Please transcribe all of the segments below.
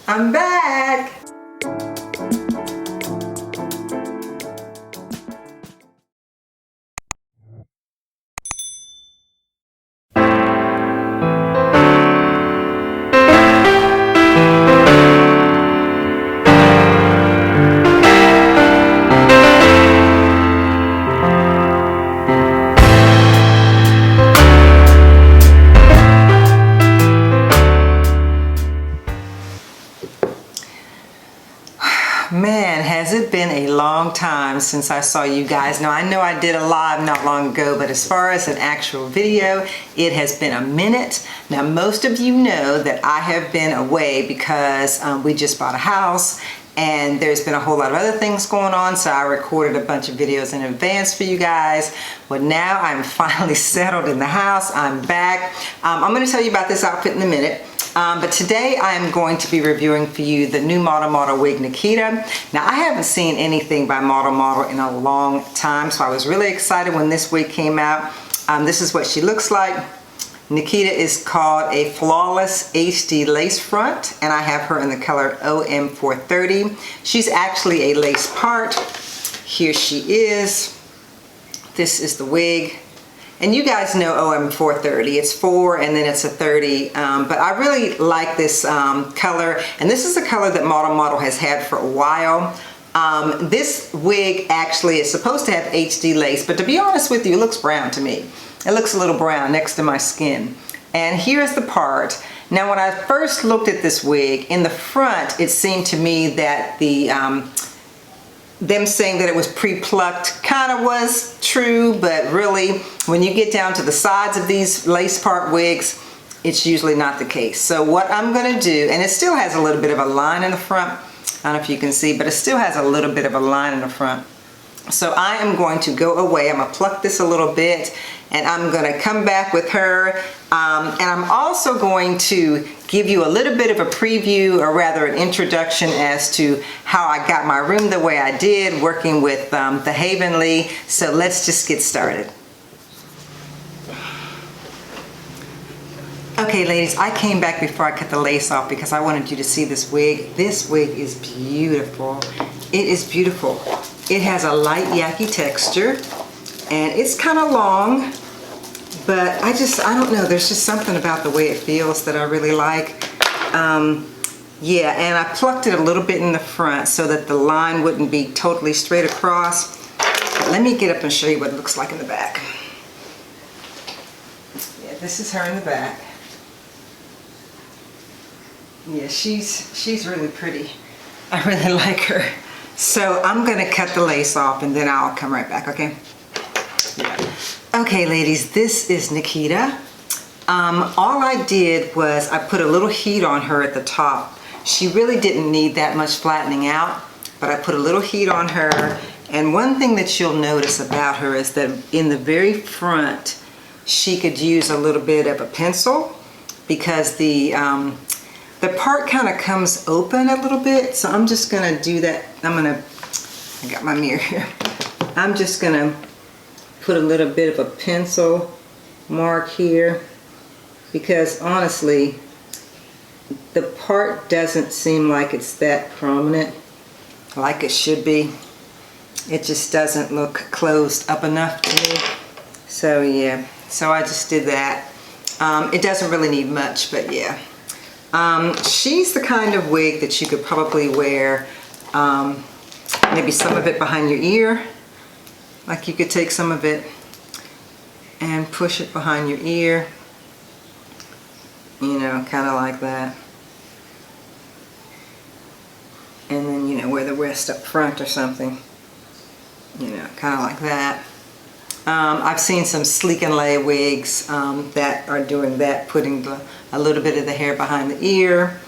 I'm back. Man, has it been a long time since I saw you guys. Now, I know I did a live not long ago, but as far as an actual video, it has been a minute. Now, most of you know that I have been away because we just bought a house and there's been a whole lot of other things going on, so I recorded a bunch of videos in advance for you guys. Well, now I'm finally settled in the house. I'm back. I'm going to tell you about this outfit in a minute. But today I am going to be reviewing for you the new Model wig Nikita. Now, I haven't seen anything by Model in a long time, so I was really excited when this wig came out. This is what she looks like. Nikita is called a Flawless HD Lace Front, and I have her in the color OM430. She's actually a lace part. Here she is. This is the wig. And you guys know OM430, it's 4 and then it's a 30, but I really like this color, and this is a color that Model has had for a while. This wig actually is supposed to have HD lace, but to be honest with you, it looks brown to me. It looks a little brown next to my skin. And here's the part. Now, when I first looked at this wig, in the front, it seemed to me that the them saying that it was pre-plucked kind of was true, but really when you get down to the sides of these lace part wigs, it's usually not the case. So what I'm going to do, and it still has a little bit of a line in the front, I don't know if you can see, but it still has a little bit of a line in the front. So I am going to go away, I'm going to pluck this a little bit, and I'm going to come back with her, and I'm also going to give you a little bit of a preview, or rather an introduction as to how I got my room the way I did, working with the Havenly. So let's just get started. Okay, ladies, I came back before I cut the lace off because I wanted you to see this wig. This wig is beautiful. It is beautiful. It has a light yaki texture, and it's kind of long, but I don't know, there's just something about the way it feels that I really like. Yeah, and I plucked it a little bit in the front so that the line wouldn't be totally straight across. But let me get up and show you what it looks like in the back. Yeah, this is her in the back. Yeah, she's really pretty. I really like her. So I'm going to cut the lace off and then I'll come right back, okay? Yeah. Okay, ladies, this is Nikita. All I did was I put a little heat on her at the top. She really didn't need that much flattening out, but I put a little heat on her. And one thing that you'll notice about her is that in the very front, she could use a little bit of a pencil because the part kind of comes open a little bit. So I'm just gonna do that. I got my mirror here. I'm just gonna put a little bit of a pencil mark here because honestly, the part doesn't seem like it's that prominent like it should be. It just doesn't look closed up enough to me. So yeah, so I just did that. It doesn't really need much, but yeah. She's the kind of wig that you could probably wear maybe some of it behind your ear. Like you could take some of it and push it behind your ear, you know, kind of like that. And then, you know, wear the rest up front or something, you know, kind of like that. I've seen some sleek and lay wigs that are doing that, putting a little bit of the hair behind the ear.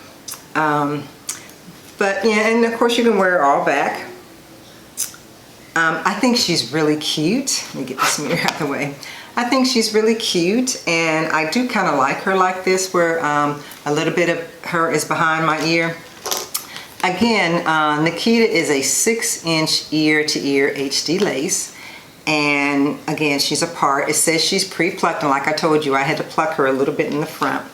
But yeah, and of course you can wear it all back. I think she's really cute. Let me get this mirror out of the way. I think she's really cute, and I do kind of like her like this, where a little bit of her is behind my ear. Again, Nikita is a 6-inch ear-to-ear HD lace. And again, she's a part. It says she's pre-plucked, and like I told you, I had to pluck her a little bit in the front.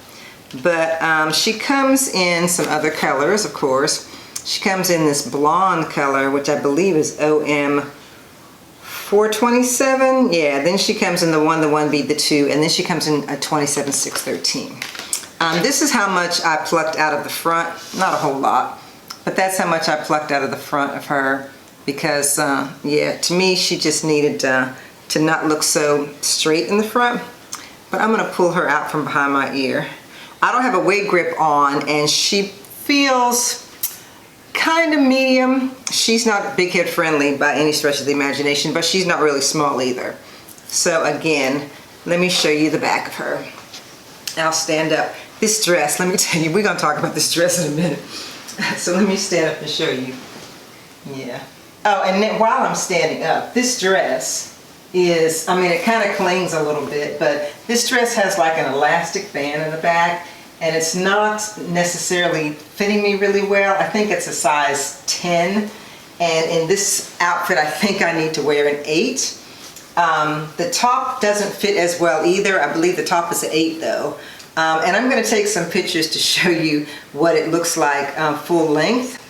but she comes in some other colors, of course. She comes in this blonde color, which I believe is OM 427. Yeah, then she comes in the 1B, the 2, and then she comes in a 27613. This is how much I plucked out of the front. Not a whole lot, but that's how much I plucked out of the front of her because, yeah, to me, she just needed to not look so straight in the front. But I'm gonna pull her out from behind my ear. I don't have a wig grip on, and she feels kind of medium. She's not big head friendly by any stretch of the imagination, but she's not really small either. So again, let me show you the back of her. I'll stand up. This dress, let me tell you, we're gonna talk about this dress in a minute. So let me stand up and show you. Yeah. Oh, and then while I'm standing up, this dress is, I mean, it kind of clings a little bit, but this dress has like an elastic band in the back, and it's not necessarily fitting me really well. I think it's a size 10, and in this outfit, I think I need to wear an 8. The top doesn't fit as well either. I believe the top is an 8 though. And I'm gonna take some pictures to show you what it looks like full length.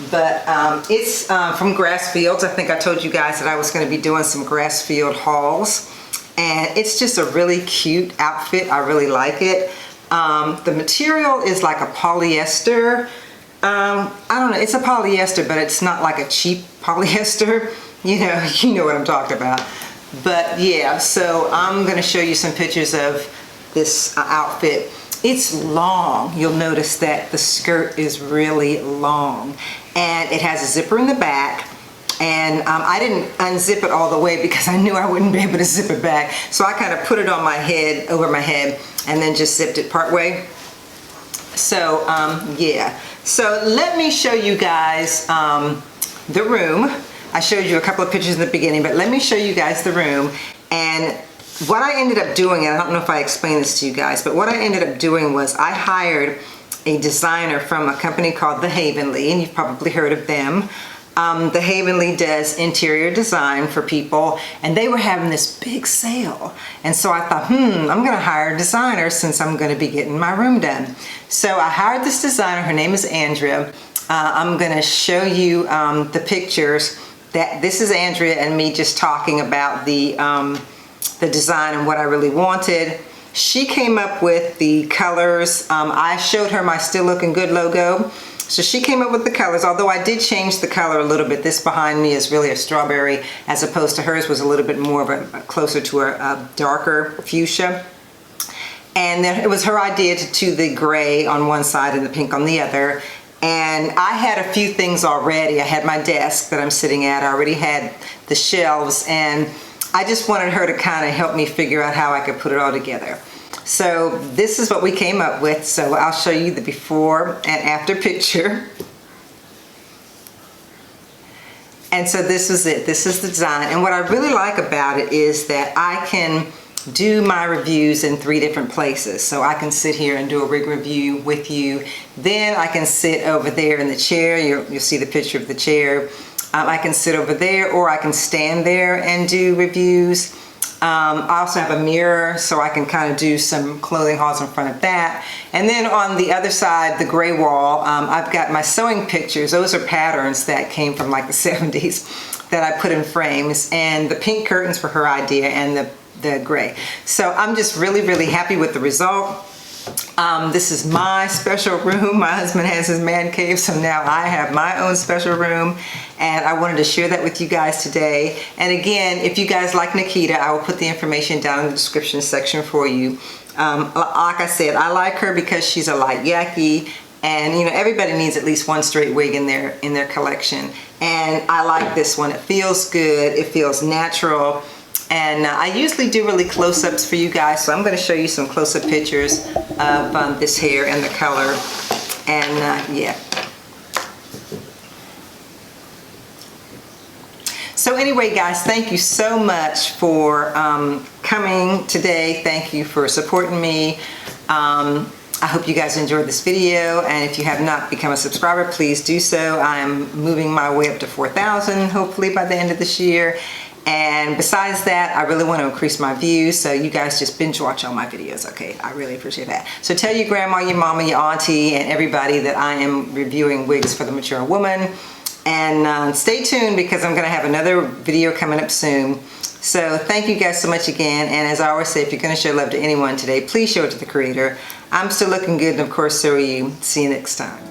But it's from Grassfields. I think I told you guys that I was gonna be doing some Grassfield hauls. And it's just a really cute outfit. I really like it. The material is like a polyester. I don't know, it's a polyester, but it's not like a cheap polyester. You know what I'm talking about. But yeah, so I'm gonna show you some pictures of this outfit. It's long. You'll notice that the skirt is really long, and it has a zipper in the back, and I didn't unzip it all the way because I knew I wouldn't be able to zip it back, so I kind of put it on my head, over my head, and then just zipped it part way. So yeah, so let me show you guys the room. I showed you a couple of pictures in the beginning, but let me show you guys the room. And what I ended up doing, and I don't know if I explained this to you guys, but what I ended up doing was I hired a designer from a company called The Havenly, and you've probably heard of them. The Havenly does interior design for people, and they were having this big sale. And so I thought, I'm gonna hire a designer since I'm gonna be getting my room done. So I hired this designer, her name is Andrea. I'm gonna show you the pictures. This is Andrea and me just talking about the design and what I really wanted. She came up with the colors. I showed her my Still Looking Good logo. So she came up with the colors, although I did change the color a little bit. This behind me is really a strawberry, as opposed to hers was a little bit more of a closer to a darker fuchsia. And then it was her idea to do the gray on one side and the pink on the other. And I had a few things already. I had my desk that I'm sitting at. I already had the shelves, and I just wanted her to kind of help me figure out how I could put it all together. So this is what we came up with. So I'll show you the before and after picture. And so this is it. This is the design. And what I really like about it is that I can do my reviews in 3 different places. So I can sit here and do a rig review with you. Then I can sit over there in the chair. You'll see the picture of the chair. I can sit over there, or I can stand there and do reviews. I also have a mirror, so I can kind of do some clothing hauls in front of that. And then on the other side, the gray wall, I've got my sewing pictures. Those are patterns that came from like the 70s that I put in frames. And the pink curtains were her idea, and the gray. So I'm just really, really happy with the result. This is my special room. My husband has his man cave, so now I have my own special room, and I wanted to share that with you guys today. And again, if you guys like Nikita, I will put the information down in the description section for you. Like I said, I like her because she's a light yaki, and everybody needs at least one straight wig in their collection. And I like this one. It feels good. It feels natural. And I usually do really close-ups for you guys, so I'm going to show you some close-up pictures of this hair and the color. And yeah. So anyway, guys, thank you so much for coming today. Thank you for supporting me. I hope you guys enjoyed this video, and if you have not become a subscriber, please do so. I am moving my way up to 4,000 hopefully by the end of this year. And besides that, I really want to increase my views, so you guys just binge watch all my videos, okay? I really appreciate that. So tell your grandma, your mama, your auntie, and everybody that I am reviewing wigs for the mature woman. And stay tuned, because I'm going to have another video coming up soon. So thank you guys so much again. And as I always say, if you're going to show love to anyone today, please show it to the Creator. I'm still looking good, and of course so are you. See you next time.